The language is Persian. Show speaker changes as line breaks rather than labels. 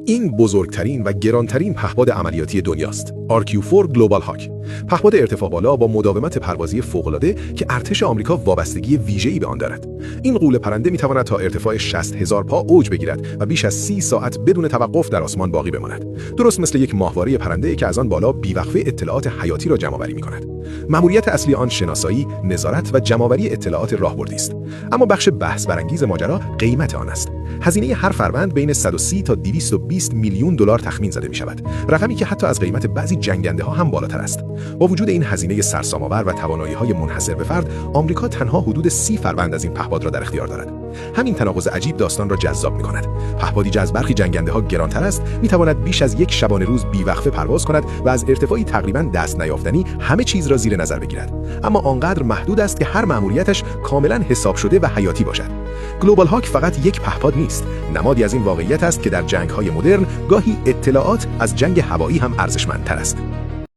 این بزرگترین و گرانترین پهپاد عملیاتی دنیاست. RQ-4 گلوبال هاک، پهپاد ارتفاع بالا با مداومت پروازی فوق‌العاده که ارتش آمریکا وابستگی ویژه‌ای به آن دارد. این غول پرنده می‌تواند تا ارتفاع 60,000 پا اوج بگیرد و بیش از 30 ساعت بدون توقف در آسمان باقی بماند. درست مثل یک ماهواره پرنده که از آن بالا بی‌وقفه اطلاعات حیاتی را جمع‌آوری می‌کند. مأموریت اصلی آن شناسایی، نظارت و جمع‌آوری اطلاعات راهبردی است. اما بخش بحث برانگیز ماجرا قیمت آن است. هزینه هر فروند بین 130 تا 220 میلیون دلار تخمین زده می‌شود، رقمی که حتی از قیمت بعضی جنگنده‌ها هم بالاتر است. با وجود این هزینه سرسام‌آور و توانایی‌های منحصر به فرد، آمریکا تنها حدود 30 فروند از این پهپاد را در اختیار دارد. همین تناقض عجیب داستان را جذاب می‌کند. پهپادی که از برخی جنگنده‌ها گرانتر است، می‌تواند بیش از یک شبانه روز بی‌وقفه پرواز کند و از ارتفاعی تقریباً دست نیافتنی همه چیز را زیر نظر بگیرد. اما آنقدر محدود است که هر مأموریتش کاملاً حساب شده و حیاتی باشد. گلوبال هاک فقط یک پهپاد نیست، نمادی از این واقعیت است که در جنگ‌های مدرن گاهی اطلاعات از جنگ هوایی هم ارزشمندتر است.